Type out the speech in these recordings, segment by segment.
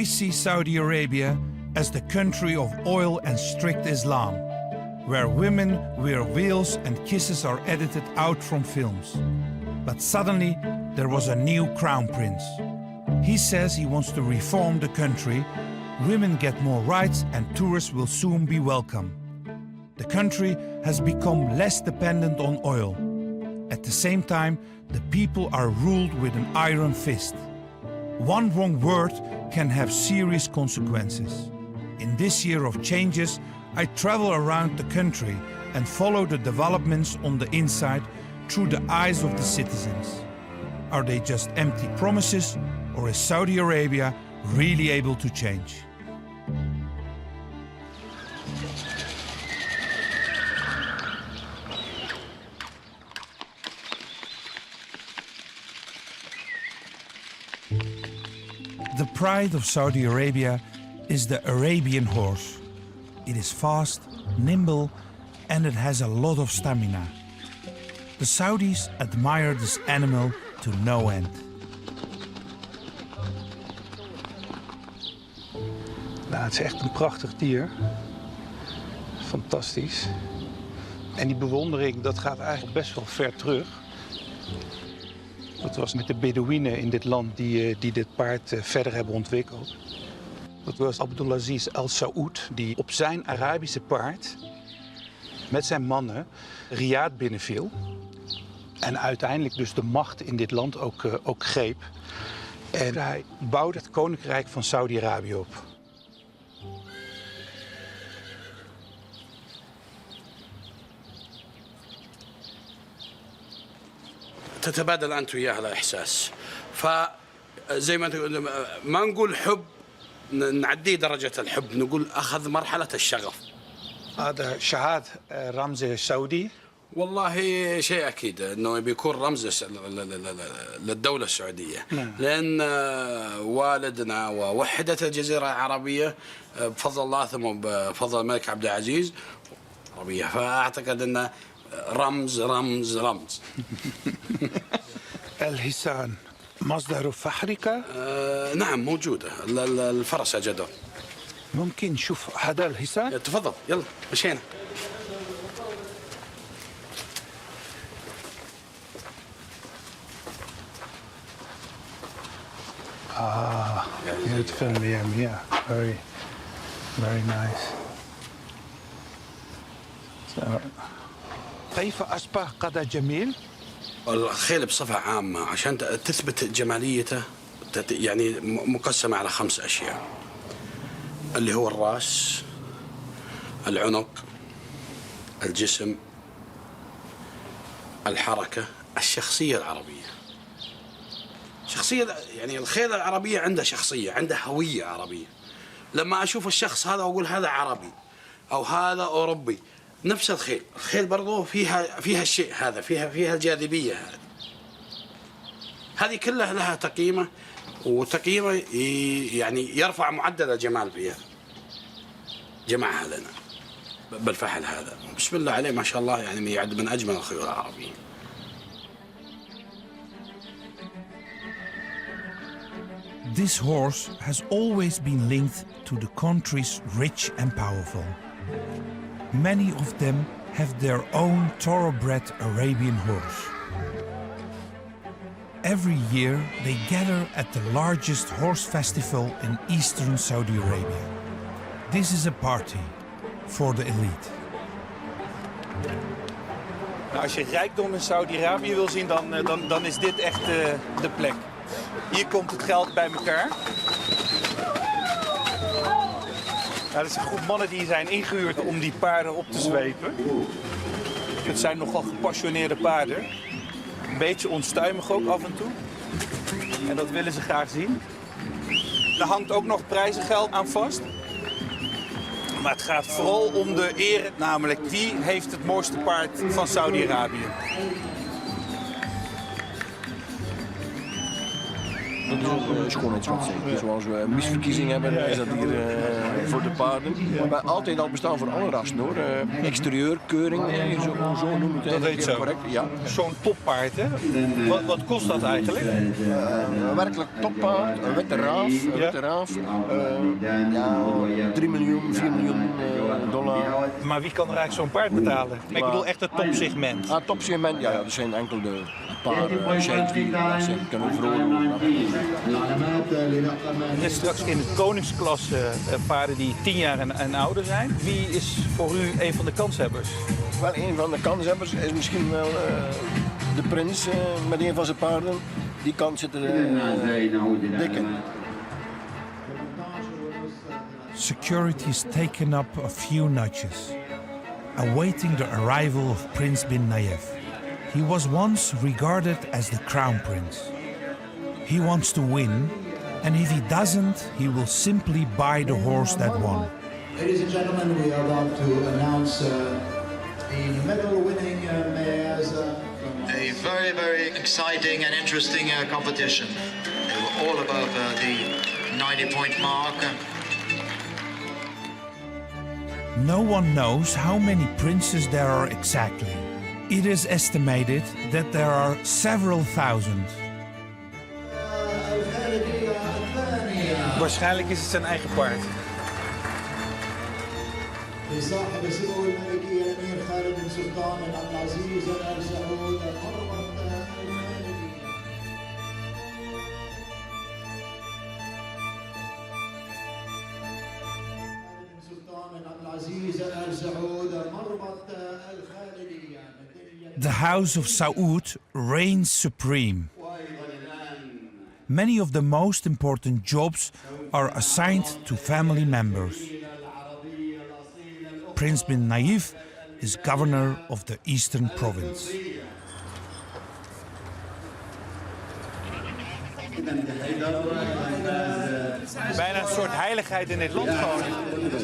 We see Saudi Arabia as the country of oil and strict Islam, where women wear veils and kisses are edited out from films. But suddenly, there was a new crown prince. He says he wants to reform the country, women get more rights and tourists will soon be welcome. The country has become less dependent on oil. At the same time, the people are ruled with an iron fist. One wrong word can have serious consequences. In this year of changes, I travel around the country and follow the developments on the inside through the eyes of the citizens. Are they just empty promises, or is Saudi Arabia really able to change? The pride of Saudi Arabia is the Arabian horse. It is fast, nimble, and it has a lot of stamina. The Saudis admire this animal to no end. Nou, het is echt een prachtig dier. Fantastisch. En die bewondering, dat gaat eigenlijk best wel ver terug. Dat was met de Bedouinen in dit land die dit paard verder hebben ontwikkeld. Dat was Abdulaziz Al Saoud, die op zijn Arabische paard met zijn mannen Riyadh binnenviel. En uiteindelijk dus de macht in dit land ook greep. En hij bouwde het koninkrijk van Saudi-Arabië op. تتبادل أنت وياه الإحساس فزي ما تقول ما نقول حب نعدي درجة الحب نقول أخذ مرحلة الشغف. هذا شهادة رمز سعودي. والله شيء أكيد أنه بيكون رمز للدولة السعودية. لأن والدنا ووحدت الجزيرة العربية بفضل الله ثم بفضل الملك عبد العزيز عربية فأعتقد أنه رمز رمز رمز. الحصان مصدر فخرك؟ نعم موجودة الفرس أجده. ممكن نشوف هذا الحصان؟ تفضل يلا مشينا. Beautiful, yeah, very nice. So. كيف أصبح قطع جميل؟ الخيل بصفة عامة عشان تثبت جماليته يعني مقسمة على 5 أشياء اللي هو الرأس، العنق، الجسم، الحركة، الشخصية العربية. شخصية يعني الخيل العربية عندها شخصية، عندها هوية عربية. لما أشوف الشخص هذا أقول هذا عربي أو هذا أوروبي. نفس الخيل برضو فيها الشيء هذا فيها الجاذبية هذه كلها لها تقييمة وتقييمه يعني يرفع معدل الجمال فيها جمعها لنا بالفحل هذا بسم الله عليه ما شاء الله يعني يعد من أجمل الخيول العربية. This horse has always been linked to the countries rich and powerful. Many of them have their own thoroughbred Arabian horse. Every year they gather at the largest horse festival in eastern Saudi Arabia. This is a party for the elite. Nou, als je rijkdom in Saudi-Arabië wil zien, dan is dit echt de plek. Hier komt het geld bij elkaar. Nou, dat zijn groep mannen die zijn ingehuurd om die paarden op te zwepen. Het zijn nogal gepassioneerde paarden. Een beetje onstuimig ook af en toe. En dat willen ze graag zien. Er hangt ook nog prijzengeld aan vast. Maar het gaat vooral om de eer, namelijk wie heeft het mooiste paard van Saudi-Arabië. dat is een schoonheidswedstrijd. Zoals we een misverkiezing hebben, is dat hier voor de paarden. Maar altijd al bestaan voor alle rassen hoor. Exterieur, keuring, zo noemen we het. Dat heet zo. Correct, ja. Zo'n toppaard, hè? Wat kost dat eigenlijk? Een werkelijk toppaard, een witte raaf, ja, 3 miljoen, 4 miljoen dollar. Maar wie kan er eigenlijk zo'n paard betalen? Ik bedoel echt het topsegment. Topsegment, ja, er zijn enkel de paar shades die kunnen veroorloven. Net straks in de koningsklasse paarden die 10 jaar en ouder zijn. Wie is voor u een van de kanshebbers? Wel, een van de kanshebbers is misschien wel de prins met een van zijn paarden. Die kans zit er dik in. Security has taken up a few notches, awaiting the arrival of Prince bin Nayef. He was once regarded as the crown prince. He wants to win, and if he doesn't, he will simply buy the horse that won. Ladies and gentlemen, we are about to announce the medal-winning mares. A very, very exciting and interesting competition. They were all above the 90-point mark. No one knows how many princes there are exactly. It is estimated that there are several thousand. Waarschijnlijk is het zijn eigen paard. The House of Saud reigns supreme. Many of the most important jobs are assigned to family members. Prince bin Nayef is governor of the Eastern Province. Bijna een soort heiligheid in dit land gewoon.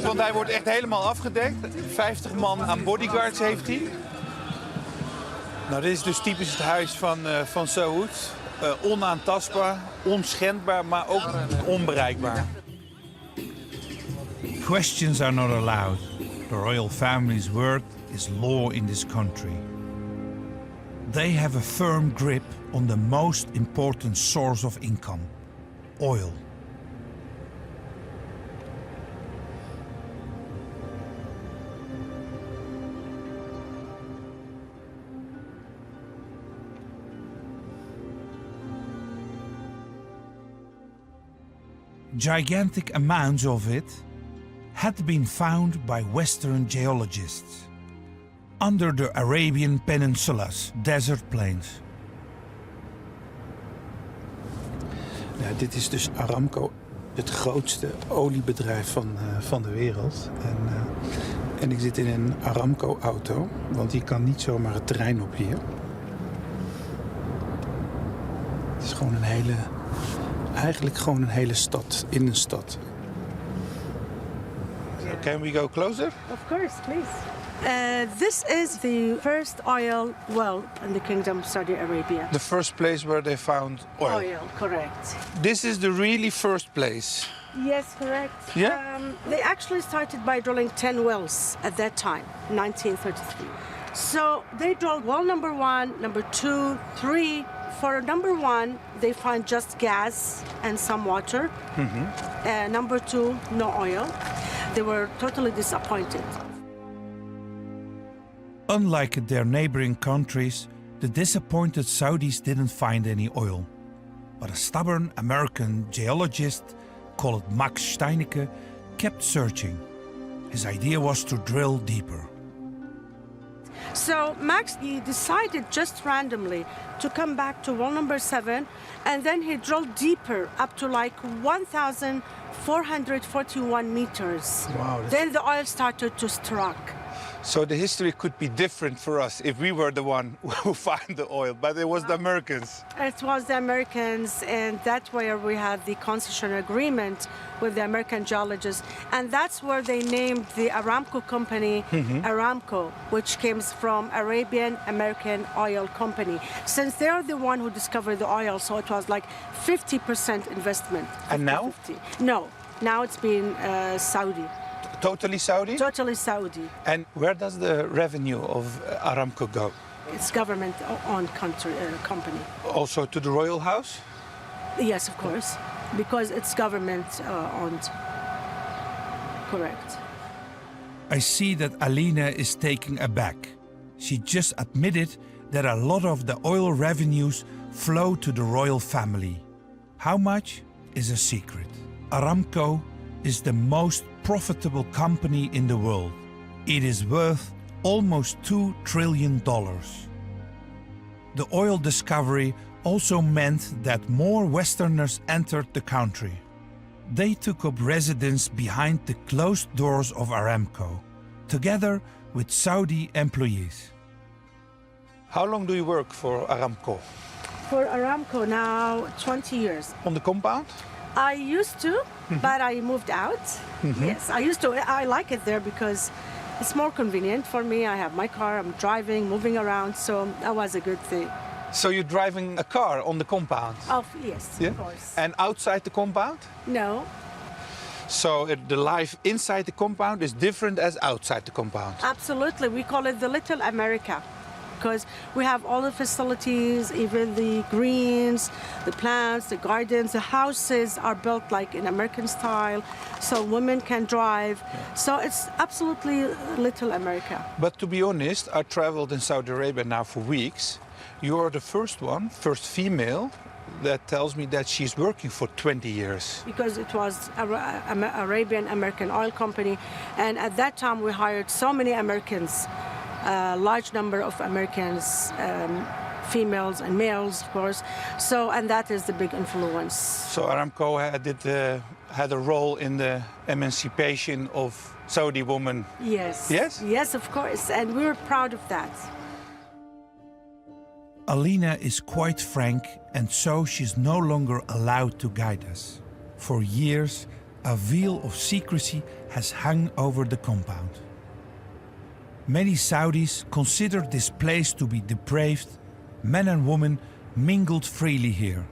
Want hij wordt echt helemaal afgedekt. 50 man aan bodyguards heeft hij. Nou, dit is dus typisch het huis van Saud. Onaantastbaar, onschendbaar, maar ook onbereikbaar. Questions are not allowed. The royal family's work is law in this country. They have a firm grip on the most important source of income: oil. Gigantic amounts of it had been found by Western geologists under the Arabian Peninsula's desert plains. Ja, dit is dus Aramco, het grootste oliebedrijf van de wereld. En ik zit in een Aramco-auto, want die kan niet zomaar het terrein op hier. Het is gewoon eigenlijk gewoon een hele stad, in een stad. Can we go closer? Of course, please. This is the first oil well in the Kingdom of Saudi Arabia. The first place where they found oil. Oil, correct. This is the really first place. Yes, correct. Yeah? They actually started by drilling 10 wells at that time, 1933. So they drilled well number 1, number 2, 3. For number 1, they find just gas and some water. Mm-hmm. Number 2, no oil. They were totally disappointed. Unlike their neighboring countries, the disappointed Saudis didn't find any oil. But a stubborn American geologist called Max Steinecke kept searching. His idea was to drill deeper. So Max, he decided just randomly to come back to well number 7, and then he drilled deeper up to like 1,441 meters. Wow. Then the oil started to strike. So the history could be different for us if we were the one who found the oil, but it was the Americans. It was the Americans, and that's where we had the concession agreement with the American geologists. And that's where they named the Aramco company Aramco, which comes from Arabian American Oil Company. Since they're the one who discovered the oil, so it was like 50% investment. And now? 50. No, now it's been Saudi. Totally Saudi? Totally Saudi. And where does the revenue of Aramco go? It's government-owned company. Also to the royal house? Yes, of course, because it's government-owned. Correct. I see that Alina is taken aback. She just admitted that a lot of the oil revenues flow to the royal family. How much is a secret. Aramco is the most profitable company in the world. It is worth almost $2 trillion. The oil discovery also meant that more Westerners entered the country. They took up residence behind the closed doors of Aramco, together with Saudi employees. How long do you work for Aramco? For Aramco now 20 years. On the compound? I used to, but I moved out. Yes, I used to. I like it there because it's more convenient for me. I have my car, I'm driving, moving around, so that was a good thing. So you're driving a car on the compound? Oh, yes, Yeah? of course. And outside the compound? No, So the life inside the compound is different as outside the compound? absolutely. We call it the Little America because we have all the facilities, even the greens, the plants, the gardens, the houses are built like in American style, so women can drive. So it's absolutely Little America. But to be honest, I traveled in Saudi Arabia now for weeks. You're the first female that tells me that she's working for 20 years. Because it was Arabian American Oil Company, and at that time we hired so many Americans, a large number of Americans, females and males, of course. So, and that is the big influence. So Aramco had a role in the emancipation of Saudi women. Yes. Yes? Yes, of course, and we're proud of that. Alina is quite frank, and so she's no longer allowed to guide us. For years, a veil of secrecy has hung over the compound. Many Saudis consider this place to be depraved. Men and women mingled freely here.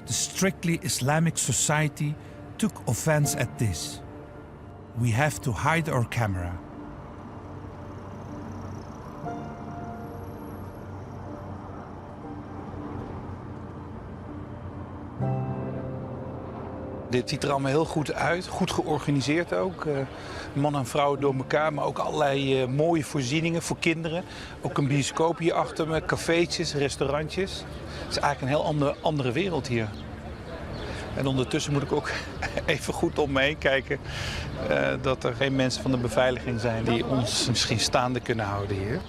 The strictly Islamic society took offense at this. We have to hide our camera. Dit ziet er allemaal heel goed uit, goed georganiseerd ook. Man en vrouw door elkaar, maar ook allerlei mooie voorzieningen voor kinderen. Ook een bioscoop hier achter me, cafeetjes, restaurantjes. Het is eigenlijk een heel andere wereld hier. En ondertussen moet ik ook even goed om me heen kijken dat er geen mensen van de beveiliging zijn die ons misschien staande kunnen houden hier.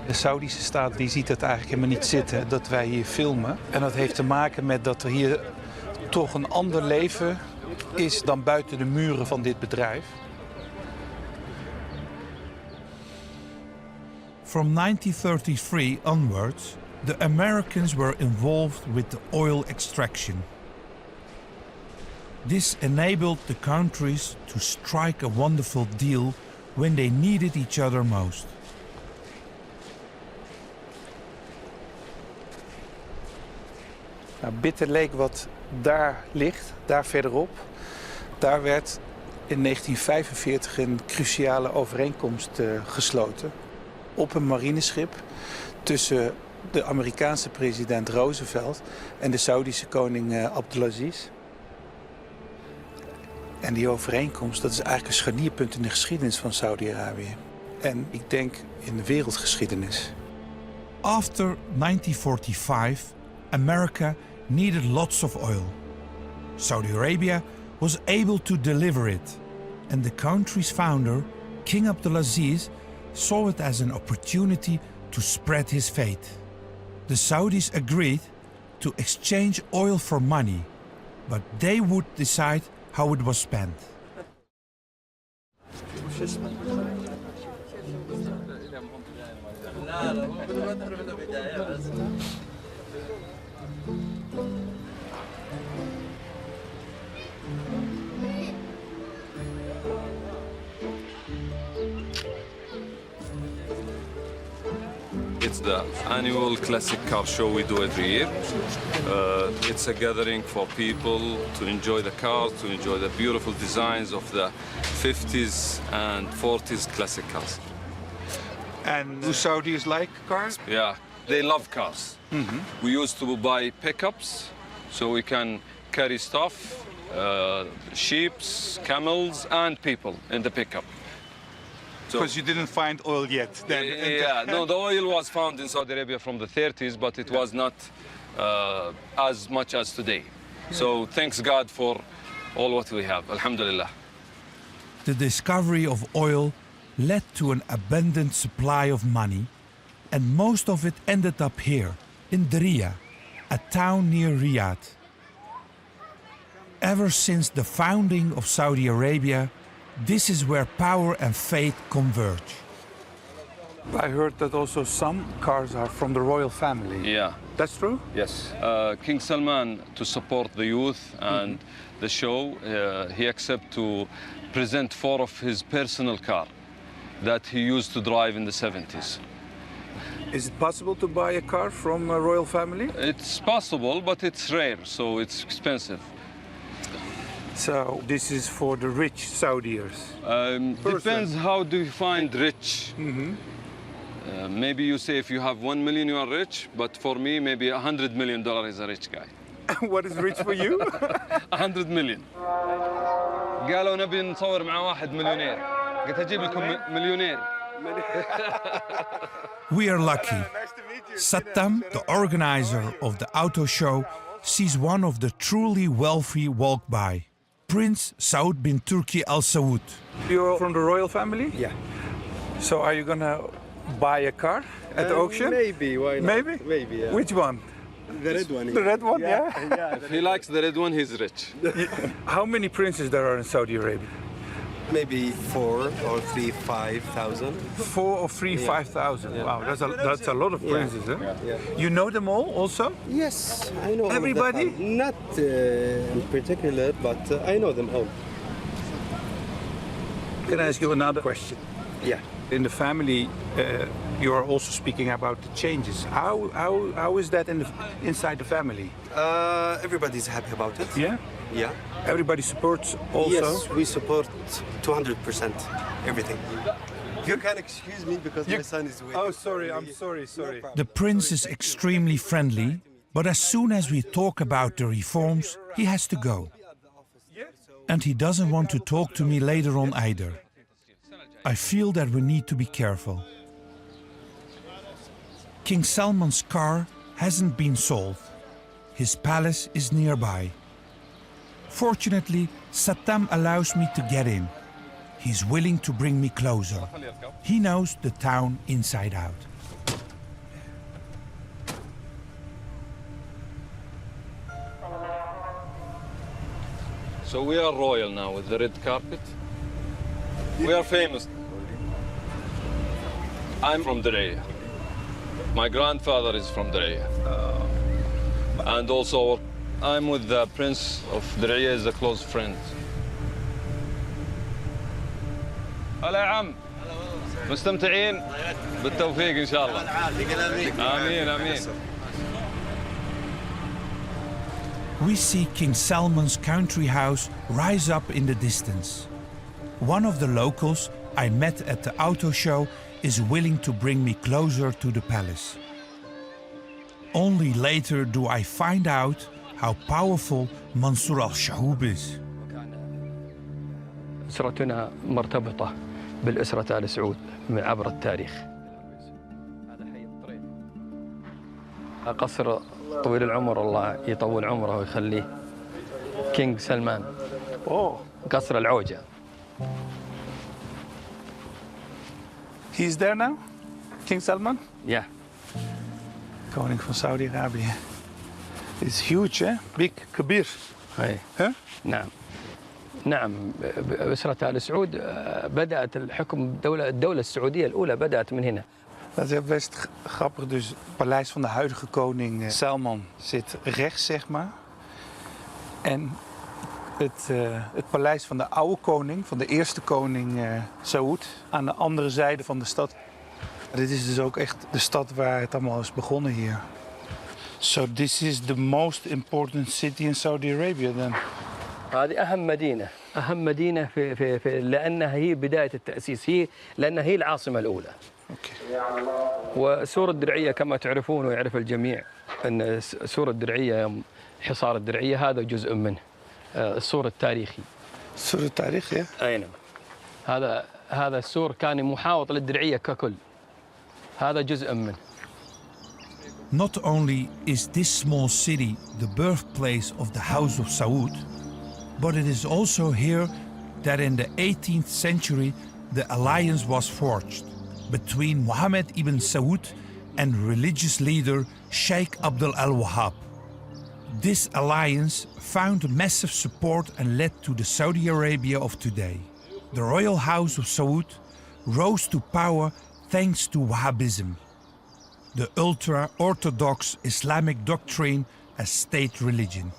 De Saudische staat die ziet het eigenlijk helemaal niet zitten dat wij hier filmen. En dat heeft te maken met dat er hier toch een ander leven is dan buiten de muren van dit bedrijf. From 1933 onwards, the Americans were involved with the oil extraction. This enabled the countries to strike a wonderful deal when they needed each other most. Nou, Bitter Lake wat daar ligt, daar verderop, daar werd in 1945 een cruciale overeenkomst gesloten op een marineschip tussen de Amerikaanse president Roosevelt en de Saudische koning Abdulaziz. En die overeenkomst, dat is eigenlijk een scharnierpunt in de geschiedenis van Saudi-Arabië. En ik denk in de wereldgeschiedenis. After 1945, America needed lots of oil. Saudi Arabia was able to deliver it, and the country's founder, King Abdulaziz, saw it as an opportunity to spread his faith. The Saudis agreed to exchange oil for money, but they would decide how it was spent. It's the annual classic car show we do every year. It's a gathering for people to enjoy the cars, to enjoy the beautiful designs of the 50s and 40s classic cars. And do Saudis like cars? Yeah, they love cars. We used to buy pickups so we can carry stuff, sheep, camels, and people in the pickup. Because you didn't find oil yet. Then. Yeah, no, the oil was found in Saudi Arabia from the 30s, but it was not as much as today. So thanks God for all what we have, alhamdulillah. The discovery of oil led to an abundant supply of money, and most of it ended up here, in Diriyah, a town near Riyadh. Ever since the founding of Saudi Arabia, this is where power and faith converge. I heard that also some cars are from the royal family. Yeah. That's true? Yes. King Salman, to support the youth and the show, he accepted to present 4 of his personal cars that he used to drive in the 70s. Is it possible to buy a car from a royal family? It's possible, but it's rare, so it's expensive. So this is for the rich Saudiers? Depends how do you find rich. Maybe you say if you have 1 million you are rich, but for me maybe $100 million is a rich guy. What is rich for you? 100 million. قالوا نبي نصور مع واحد مليونير. قلت أجيب لكم مليونير. We are lucky. Sattam, the organizer of the auto show, sees one of the truly wealthy walk by. Prince Saud bin Turki Al Saud. You're from the royal family? Yeah. So are you gonna buy a car at the auction? Maybe, why not? Maybe? Maybe, yeah. Which one? The red one. The red one, yeah? Yeah. If he likes the red one, he's rich. How many princes there are in Saudi Arabia? Maybe 4 or 3, 5,000. 4 or 3, 5,000. Yeah. Wow, that's a lot of princes, huh? Yeah. You know them all also? Yes, I know all of Everybody? them. Not in particular, but I know them all. Can I ask you another question? Yeah. In the family, you are also speaking about the changes. How is that inside the family? Everybody's happy about it. Yeah? Yeah. Everybody supports also? Yes, we support 200% everything. You can excuse me because my son is waiting. Oh, sorry, I'm sorry. The prince is extremely friendly, but as soon as we talk about the reforms, he has to go. And he doesn't want to talk to me later on either. I feel that we need to be careful. King Salman's car hasn't been sold. His palace is nearby. Fortunately, Sattam allows me to get in. He's willing to bring me closer. He knows the town inside out. So we are royal now with the red carpet. We are famous. I'm from Diriyah. My grandfather is from Diriyah. And also I'm with the Prince of Diriyah as a close friend. هلا يا عم. مستمتعين؟ بالتوفيق إن شاء الله. آمين آمين. We see King Salman's country house rise up in the distance. One of the locals I met at the auto show is willing to bring me closer to the palace. Only later do I find out how powerful Mansour al-Shahoub is. أسرتنا مرتبطة بالأسرة آل سعود من عبر التاريخ. قصر طويل العمر الله يطول عمره ويخليه. كينج سلمان. قصر العوجة. He's there now? King Salman? Yeah. Koning van Saudi-Arabië. It's huge, eh? Big, كبير. أي. Huh? نعم أسرة آل سعود بدأت الحكم الدولة السعودية الأولى بدأت من هنا. Dat is best grappig. Dus het paleis van de huidige koning Salman zit rechts, zeg maar. En het paleis van de oude koning, van de eerste koning Saud, aan de andere zijde van de stad. Dit is dus ook echt de stad waar het allemaal is begonnen hier. So this is the most important city in Saudi Arabia then? هذه أهم مدينة في لأنها هي بداية التأسيس لأنها هي العاصمة الأولى. وسور الدرعية كما تعرفون ويعرف الجميع أن سور الدرعية حصار الدرعية هذا جزء منه السور التاريخي. السور التاريخي؟ أي نعم. هذا السور كان محاوط للدرعية ككل. هذا جزء منه. Not only is this small city the birthplace of the House of Saud, but it is also here that in the 18th century the alliance was forged between Mohammed ibn Saud and religious leader Sheikh Abdul al-Wahhab. This alliance found massive support and led to the Saudi Arabia of today. The royal house of Saud rose to power thanks to Wahhabism, the ultra-orthodox Islamic doctrine as state religion.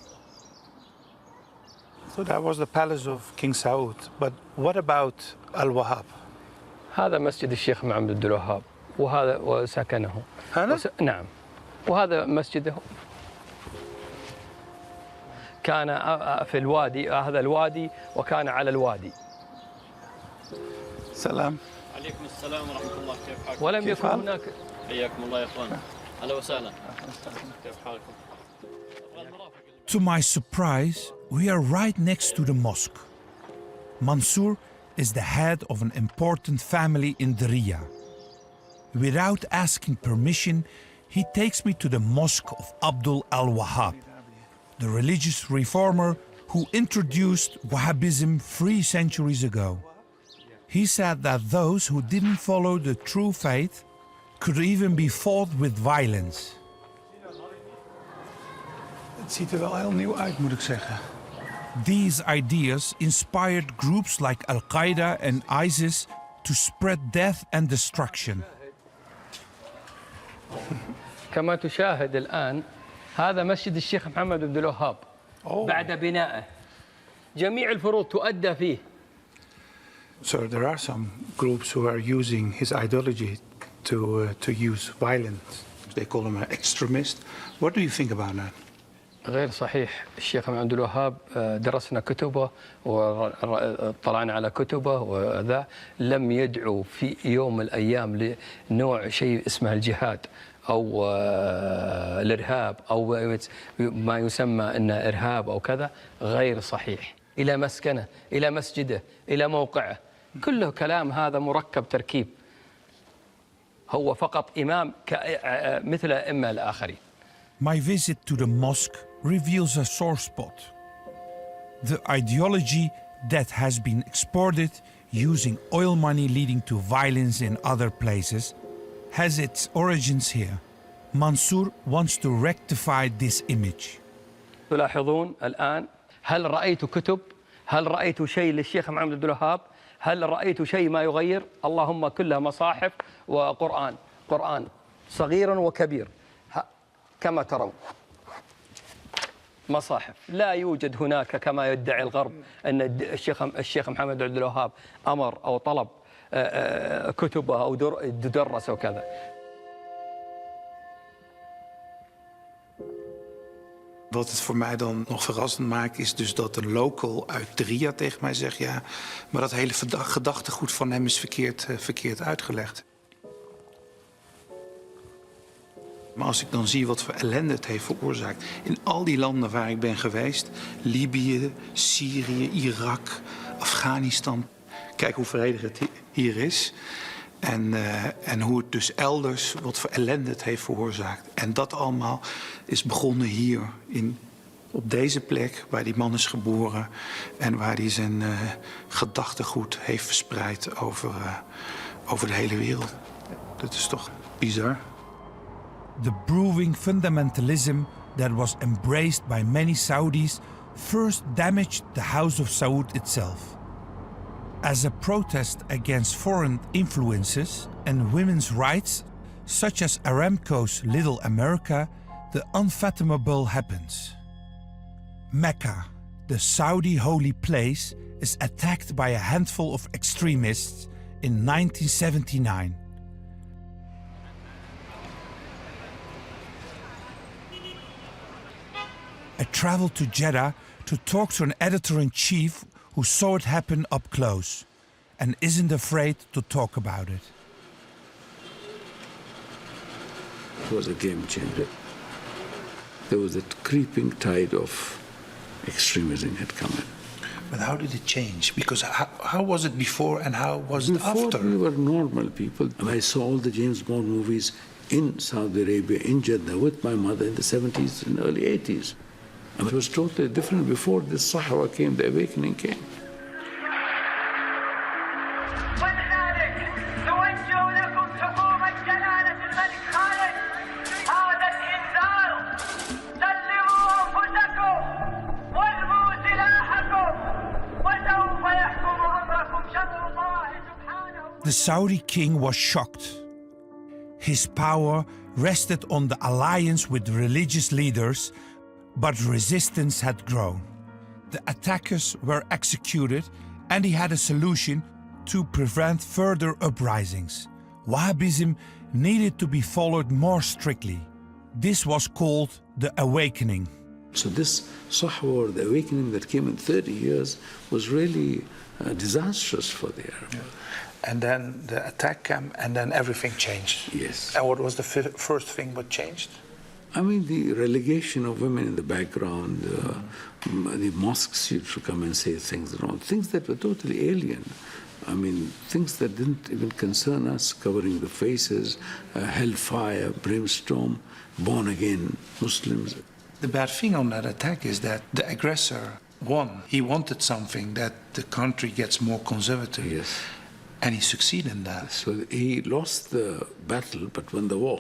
So that was the palace of King Saud. But what about Al-Wahhab? هذا مسجد الشيخ محمد عبد الوهاب وهذا وسكنه. هذا؟ نعم. وهذا مسجده. كان في الوادي هذا الوادي وكان على الوادي. سلام. عليكم السلام ورحمة الله، كيف حالكم؟ ولم يكن هناك. حياكم الله يا اخوان. اهلا وسهلا. كيف حالكم؟ To my surprise, we are right next to the mosque. Mansour is the head of an important family in Diriyah. Without asking permission, he takes me to the mosque of Abdul al-Wahhab, the religious reformer who introduced Wahhabism 3 centuries ago. He said that those who didn't follow the true faith could even be fought with violence. Het ziet er wel heel nieuw uit, moet ik zeggen. These ideas inspired groups like Al-Qaeda and ISIS to spread death and destruction. كما تشاهد الآن هذا مسجد الشيخ محمد عبد الوهاب بعد بنائه. جميع الفروض تؤدى فيه. So there are some groups who are using his ideology to use violence. They call him an extremist. What do you think about that? غير صحيح. الشيخ محمد عبد الوهاب درسنا كتبه وطلعنا على كتبه وذا لم يدعو في يوم من الأيام لنوع شيء اسمه الجهاد أو الإرهاب أو ما يسمى أنه إرهاب أو كذا. غير صحيح. إلى مسكنه، إلى مسجده، إلى موقعه، كله كلام هذا مركب تركيب. هو فقط إمام مثل أئمة الآخرين. My visit to the mosque reveals a sore spot. The ideology that has been exported using oil money leading to violence in other places has its origins here. Mansour wants to rectify this image. تلاحظون الآن هل رأيت كتب؟ هل رأيت شيء للشيخ محمد عبد الوهاب؟ هل رأيت شيء ما يغير؟ اللهم كلها مصاحف وقرآن، قرآن صغير وكبير كما ترون. مصاحف. لا يوجد هناك كما يدعي الغرب أن الشيخ محمد عبد الوهاب أمر أو طلب كتبه أو تدرس وكذا. Wat het voor mij dan nog verrassend maakt is dus dat een local uit Diriyah tegen mij zegt... ja, maar dat hele gedachtegoed van hem is verkeerd uitgelegd. Maar als ik dan zie wat voor ellende het heeft veroorzaakt... in al die landen waar ik ben geweest... Libië, Syrië, Irak, Afghanistan... kijk hoe vredig het hier is... En hoe het dus elders, wat voor ellende het heeft veroorzaakt. En dat allemaal is begonnen hier, op deze plek waar die man is geboren... en waar hij zijn gedachtegoed heeft verspreid over de hele wereld. Dat is toch bizar. The brewing fundamentalism that was embraced by many Saudis first damaged the House of Saud itself. As a protest against foreign influences and women's rights, such as Aramco's Little America, the unfathomable happens. Mecca, the Saudi holy place, is attacked by a handful of extremists in 1979. I traveled to Jeddah to talk to an editor-in-chief who saw it happen up close and isn't afraid to talk about it. It was a game changer. There was a creeping tide of extremism had come in. But how did it change? Because how was it before and how was it Before, after? we were normal people. I saw all the James Bond movies in Saudi Arabia, in Jeddah, with my mother in the 70s and early 80s. And it was totally different before the Sahwa came, the awakening came. The Saudi king was shocked. His power rested on the alliance with religious leaders, but resistance had grown. The attackers were executed and he had a solution to prevent further uprisings. Wahhabism needed to be followed more strictly. This was called the awakening. So this Sahwa, or the awakening that came in 30 years, was really disastrous for the Arab world. And then the attack came and then everything changed. Yes. And what was the first thing what changed? I mean, the relegation of women in the background, the mosques used to come and say things wrong, things that were totally alien. I mean, things that didn't even concern us, covering the faces, hellfire, brimstone, born-again Muslims. The bad thing on that attack is that the aggressor won. He wanted something that the country gets more conservative. Yes. And he succeeded in that. So he lost the battle, but won the war.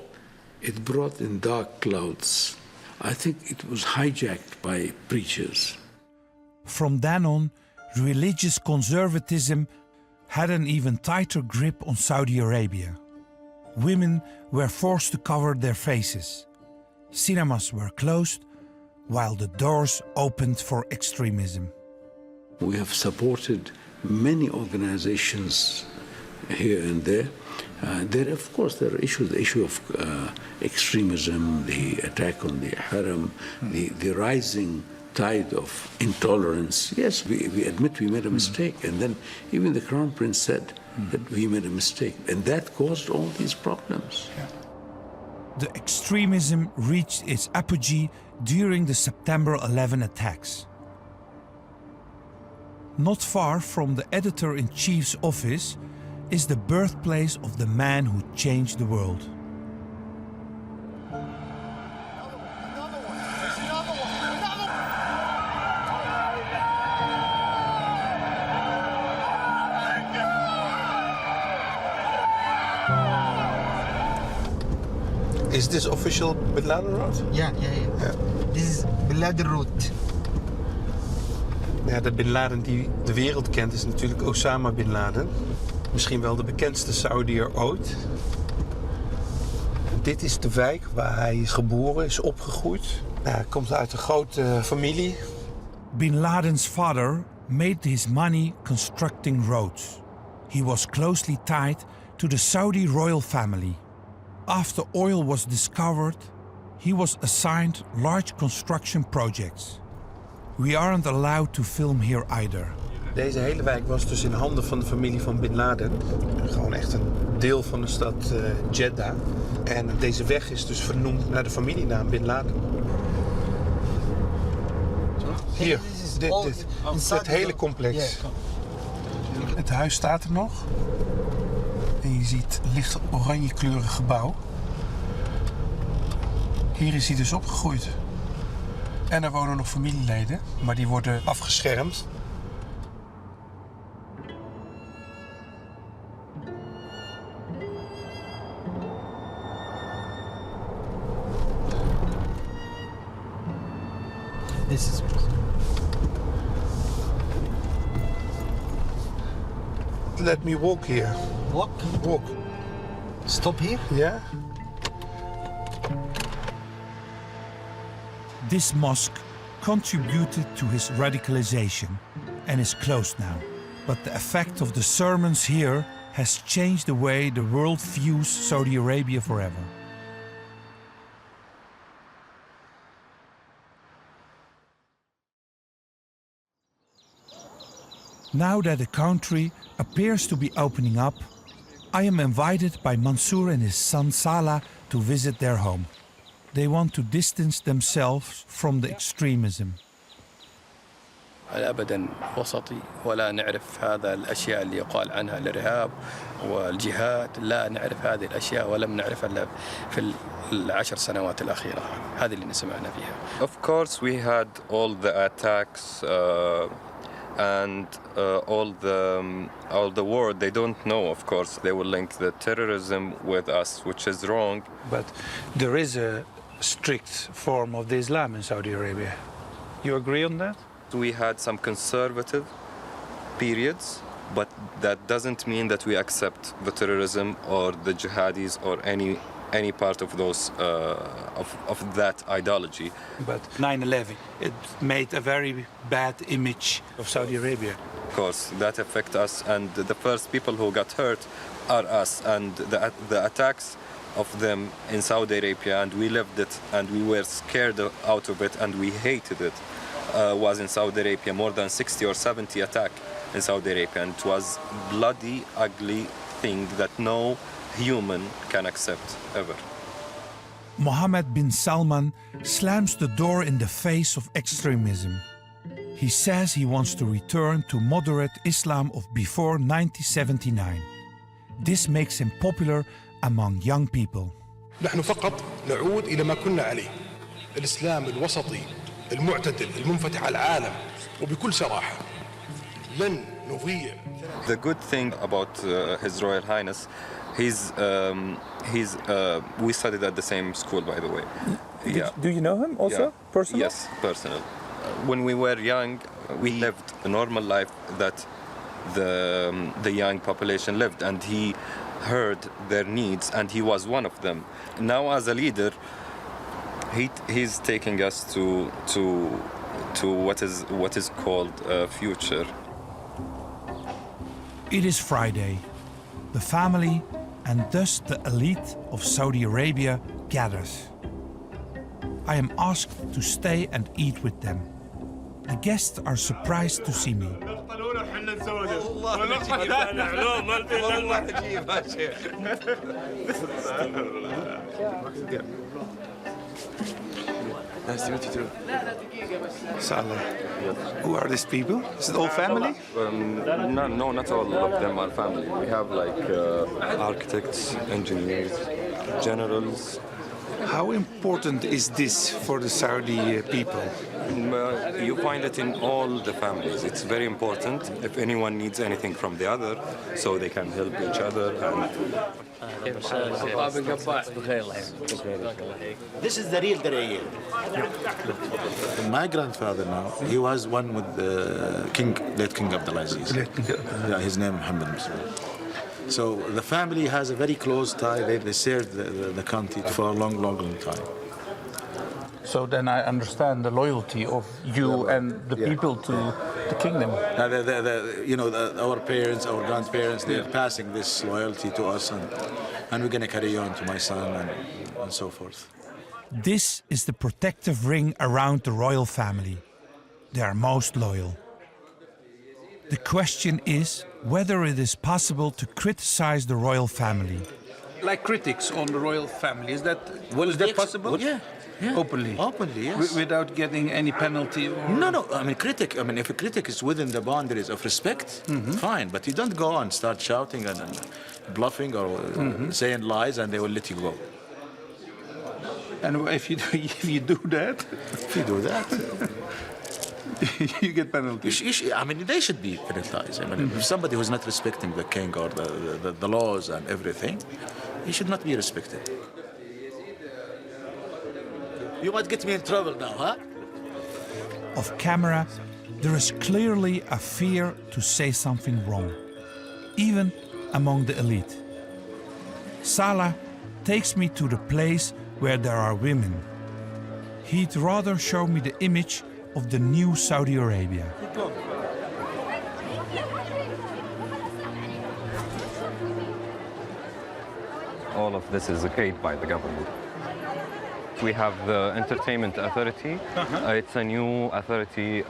It brought in dark clouds. I think it was hijacked by preachers. From then on, religious conservatism had an even tighter grip on Saudi Arabia. Women were forced to cover their faces. Cinemas were closed, while the doors opened for extremism. We have supported many organizations here and there. Of course, there are issues, the issue of extremism, the attack on the Haram, the rising tide of intolerance. Yes, we admit we made a mistake. And then even the Crown Prince said that we made a mistake. And that caused all these problems. Yeah. The extremism reached its apogee during the September 11 attacks. Not far from the editor-in-chief's office is the birthplace of the man who changed the world. Is this official Bin Laden road? Yeah. This is Bin Laden route. Ja, de Bin Laden die de wereld kent is natuurlijk Osama Bin Laden. Misschien wel de bekendste Saudiër ooit. Dit is de wijk waar hij is geboren, is opgegroeid. Hij komt uit een grote familie. Bin Laden's father made his money constructing roads. He was closely tied to the Saudi royal family. After oil was discovered, he was assigned large construction projects. We aren't allowed to film here either. Deze hele wijk was dus in handen van de familie van Bin Laden. Gewoon echt een deel van de stad Jeddah. En deze weg is dus vernoemd naar de familienaam Bin Laden. Hier, dit hele complex. Het huis staat er nog. En je ziet een licht oranjekleurig gebouw. Hier is hij dus opgegroeid. En er wonen nog familieleden, maar die worden afgeschermd. This is Let me walk here. walk. Walk. Stop here. Yeah? This mosque contributed to his radicalization and is closed now. But the effect of the sermons here has changed the way the world views Saudi Arabia forever. Now that the country appears to be opening up, I am invited by Mansour and his son Salah to visit their home. They want to distance themselves from the extremism. أبدا وسطي ولا نعرف هذا الأشياء اللي يقال عنها الإرهاب والجهاد. لا نعرف هذه الأشياء ولم نعرفها إلا في العشر سنوات الأخيرة. هذه اللي سمعنا فيها. Of course we had all the attacks and all the war. They don't know, of course. They will link the terrorism with us, which is wrong. But there is a strict form of the Islam in Saudi Arabia. You agree on that? We had some conservative periods, but that doesn't mean that we accept the terrorism or the jihadis or any part of those of that ideology. But 9/11, it made a very bad image of Saudi Arabia. Of course, that affect us, and the first people who got hurt are us, and the attacks of them in Saudi Arabia, and we lived it, and we were scared out of it, and we hated it. Was in Saudi Arabia, more than 60 or 70 attack in Saudi Arabia, and it was bloody, ugly thing that no human can accept ever. Mohammed bin Salman slams the door in the face of extremism. He says he wants to return to moderate Islam of before 1979. This makes him popular among young people. نحن فقط نعود إلى ما كنا عليه. الإسلام الوسطي المعتدل المنفتح على العالم وبكل صراحة لن نضيع. The good thing about His Royal Highness, we studied at the same school, by the way. Do you know him also, personally? Yes, personally. When we were young, we lived a normal life that the young population lived, and he heard their needs, and he was one of them. Now, as a leader, he's taking us to what is called future. It is Friday. The family and thus the elite of Saudi Arabia gathers. I am asked to stay and eat with them. The guests are surprised to see me. Nice to meet you too. Salah. Who are these people? Is it all family? No, not all of them are family. We have like architects, engineers, generals. How important is this for the Saudi people? You find it in all the families. It's very important if anyone needs anything from the other, so they can help each other. This is the real Darayel. My grandfather now, he was one with the late King Abdulaziz. Yeah, his name Muhammad Muslim. So the family has a very close tie. They served the country for a long time. So then I understand the loyalty of you and the people to the kingdom. Our parents, our grandparents, they're passing this loyalty to us, and we're going to carry on to my son and so forth. This is the protective ring around the royal family. They are most loyal. The question is whether it is possible to criticize the royal family. Like critics on the royal family, is that possible? Yeah. Openly, yes. Without getting any penalty? No. If a critic is within the boundaries of respect, fine. But you don't go and start shouting and bluffing or saying lies, and they will let you go. And if you do that, you get penalties. They should be penalized. If somebody who's not respecting the king or the laws and everything, he should not be respected. You might get me in trouble now, huh? Off camera, there is clearly a fear to say something wrong, even among the elite. Salah takes me to the place where there are women. He'd rather show me the image of the new Saudi Arabia. All of this is okayed by the government. we have the Entertainment Authority. It's a new authority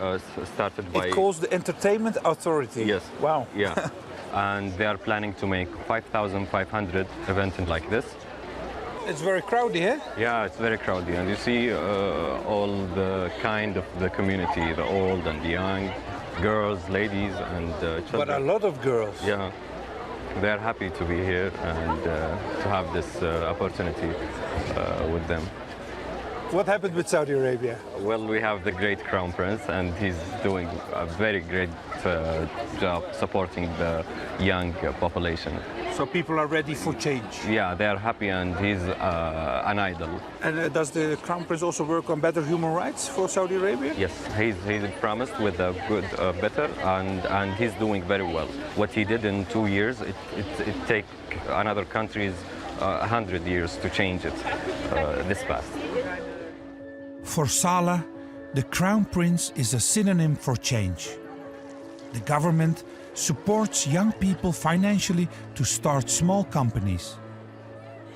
started by... It calls the Entertainment Authority? Yes. Wow. Yeah. And they are planning to make 5,500 events like this. It's very crowded here. Yeah, it's very crowded. And you see all the kind of the community, the old and the young, girls, ladies, and children. But a lot of girls. Yeah. They're happy to be here and to have this opportunity with them. What happened with Saudi Arabia? Well, we have the great Crown Prince, and he's doing a very great job supporting the young population. So people are ready for change? Yeah, they are happy, and he's an idol. And does the Crown Prince also work on better human rights for Saudi Arabia? Yes, he's promised with a good, better, and he's doing very well. What he did in 2 years, it take another countries 100 years to change it this fast. For Salah, the Crown Prince is a synonym for change. The government supports young people financially to start small companies.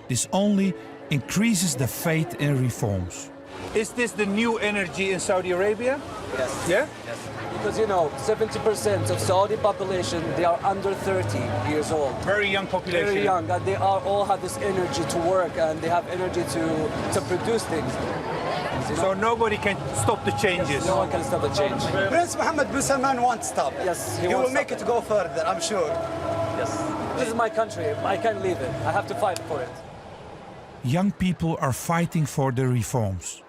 This only increases the faith in reforms. Is this the new energy in Saudi Arabia? Yes. Yeah? Yes. Because, you know, 70% of Saudi population, they are under 30 years old. Very young population. Very young, and they all have this energy to work, and they have energy to produce things. So nobody can stop the changes? Yes, no one can stop the change. Prince Mohammed bin Salman won't stop. Yes, he will make it go further, I'm sure. Yes. This is my country. I can't leave it. I have to fight for it. Young people are fighting for the reforms.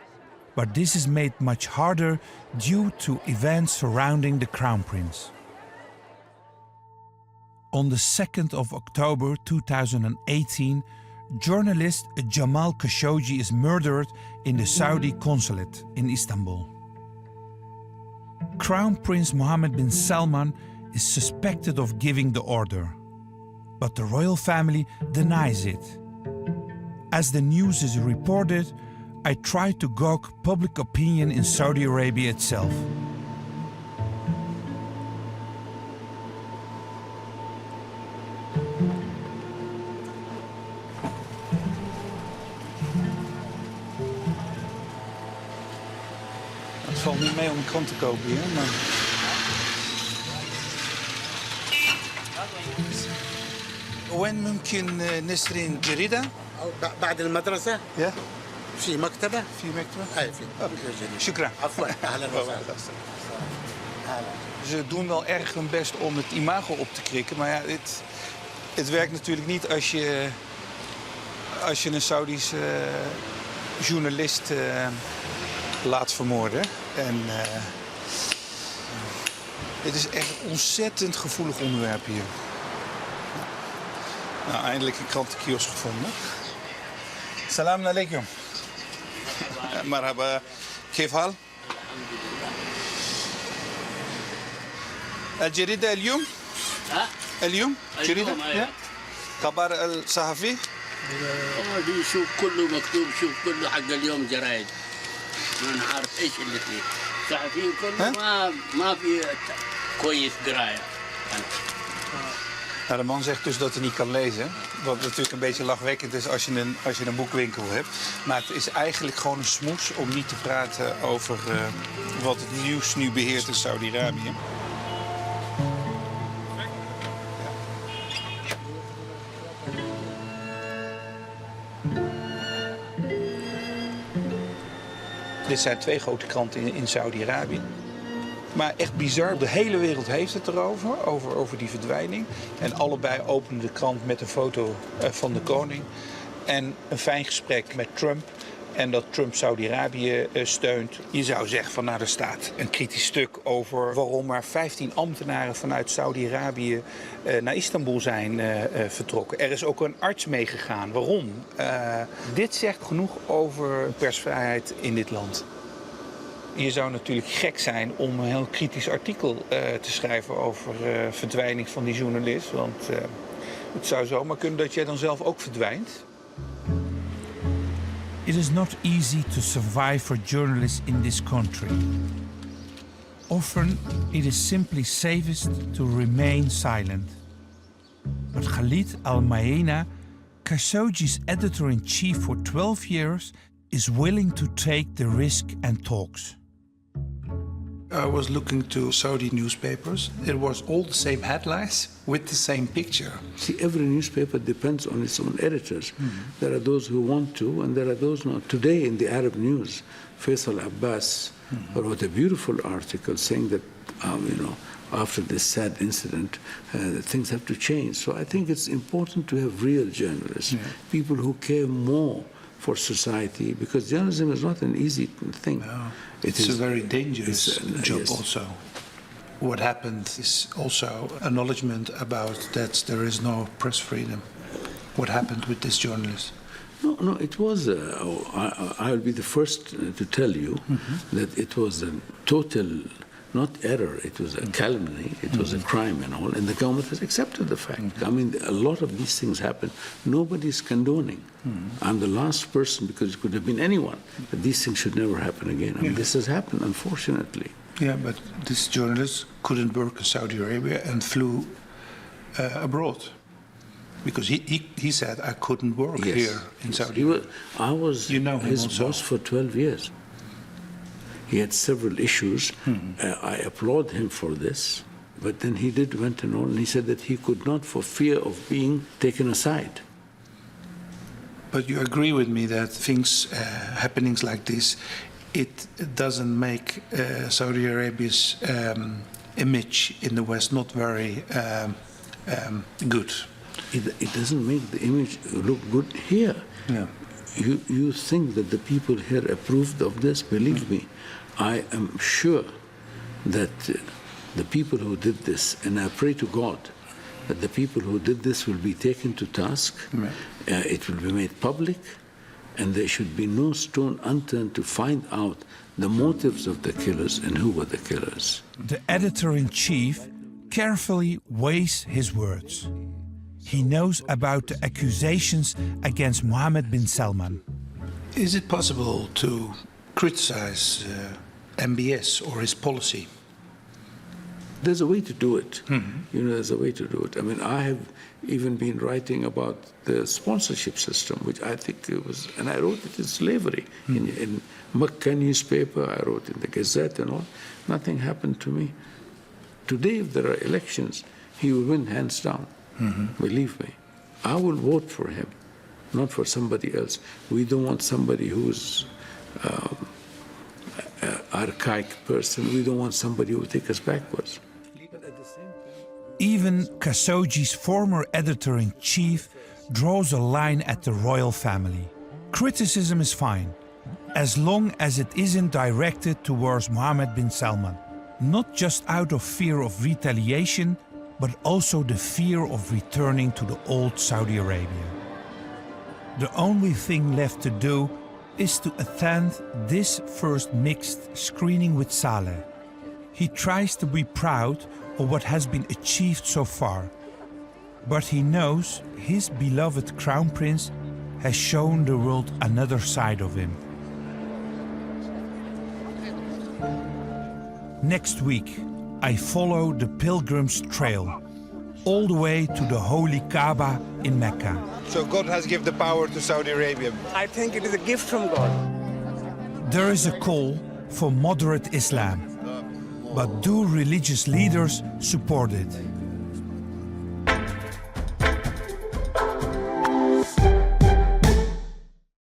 But this is made much harder due to events surrounding the Crown Prince. On the 2nd of October 2018, journalist Jamal Khashoggi is murdered in the Saudi consulate in Istanbul. Crown Prince Mohammed bin Salman is suspected of giving the order, but the royal family denies it. As the news is reported, I try to gauge public opinion in Saudi Arabia itself. Het valt niet mee om een krant te kopen hier, maar... وين ممكن نشتري جريدة؟ بعد المدرسة؟ Ja. في مكتبة؟ في مكتبة؟ أي في. شكرا. عفوا أهلا وسهلا. Ze doen wel erg hun best om het imago op te krikken, maar ja, het werkt natuurlijk niet als je een Saudische journalist laat vermoorden. En het is echt een ontzettend gevoelig onderwerp hier. Nou, eindelijk een krantenkiosk gevonden. Salam alaikum. Marhaba. كيف حال؟ الجريدة اليوم؟ ها؟ اليوم؟ جريدة؟ أيوة. خبر الصحفي؟ دي شوف كله مكتوب، شوف كله حق اليوم جرايد. ما نعرف ايش اللي فيه. صحفيين كله ما في كويس قرايه. Nou, de man zegt dus dat hij niet kan lezen. Wat natuurlijk een beetje lachwekkend is als je een boekwinkel hebt. Maar het is eigenlijk gewoon een smoes om niet te praten over wat het nieuws nu beheert in Saudi-Arabië. Dit zijn 2 grote kranten in Saudi-Arabië. Maar echt bizar, de hele wereld heeft het erover, over die verdwijning. En allebei openen de krant met een foto van de koning. En een fijn gesprek met Trump. En dat Trump Saudi-Arabië steunt. Je zou zeggen van nou, er staat een kritisch stuk over waarom maar 15 ambtenaren vanuit Saudi-Arabië naar Istanbul zijn vertrokken. Er is ook een arts meegegaan. Waarom? Dit zegt genoeg over persvrijheid in dit land. Je zou natuurlijk gek zijn om een heel kritisch artikel te schrijven over verdwijning van die journalist. Want het zou zomaar kunnen dat jij dan zelf ook verdwijnt. It is not easy to survive for journalists in this country. Often it is simply safest to remain silent. But Khalid Al-Maena, Khashoggi's editor-in-chief for 12 years, is willing to take the risk and talks. I was looking to Saudi newspapers. It was all the same headlines with the same picture. See, every newspaper depends on its own editors. There are those who want to, and there are those not. Today in the Arab news, Faisal Abbas wrote a beautiful article saying that, after this sad incident, things have to change. So I think it's important to have real journalists, people who care more for society, because journalism is not an easy thing. No, it's a very dangerous job also. What happened is also acknowledgement about that there is no press freedom. What happened with this journalist? No, it was, I'll be the first to tell you that it was a total, not error, it was a calumny, it was a crime and all, and the government has accepted the fact. I mean, a lot of these things happen. Nobody's condoning. I'm the last person, because it could have been anyone, but these things should never happen again. I mean, this has happened, unfortunately. Yeah, but this journalist couldn't work in Saudi Arabia and flew abroad. Because he said, I couldn't work here in Saudi Arabia. I was his boss for 12 years. He had several issues. I applaud him for this. But then he went and all, and he said that he could not for fear of being taken aside. But you agree with me that happenings like this, it doesn't make Saudi Arabia's image in the West not very good. It doesn't make the image look good here. Yeah. You think that the people here approved of this? Believe me, I am sure that the people who did this, and I pray to God that the people who did this will be taken to task, it will be made public, and there should be no stone unturned to find out the motives of the killers and who were the killers. The editor-in-chief carefully weighs his words. He knows about the accusations against Mohammed bin Salman. Is it possible to criticize MBS or his policy? There's a way to do it. There's a way to do it. I mean, I have even been writing about the sponsorship system, which I think it was, and I wrote it in slavery. In Makkah newspaper, I wrote in the Gazette and all. Nothing happened to me. Today, if there are elections, he will win hands down. Believe me. I will vote for him, not for somebody else. We don't want somebody who's an archaic person. We don't want somebody who will take us backwards. Even Khashoggi's former editor-in-chief draws a line at the royal family. Criticism is fine, as long as it isn't directed towards Mohammed bin Salman, not just out of fear of retaliation, but also the fear of returning to the old Saudi Arabia. The only thing left to do is to attend this first mixed screening with Saleh. He tries to be proud of what has been achieved so far, but he knows his beloved crown prince has shown the world another side of him. Next week, I follow the Pilgrim's Trail, all the way to the Holy Kaaba in Mecca. So God has given the power to Saudi Arabia? I think it is a gift from God. There is a call for moderate Islam, but do religious leaders support it?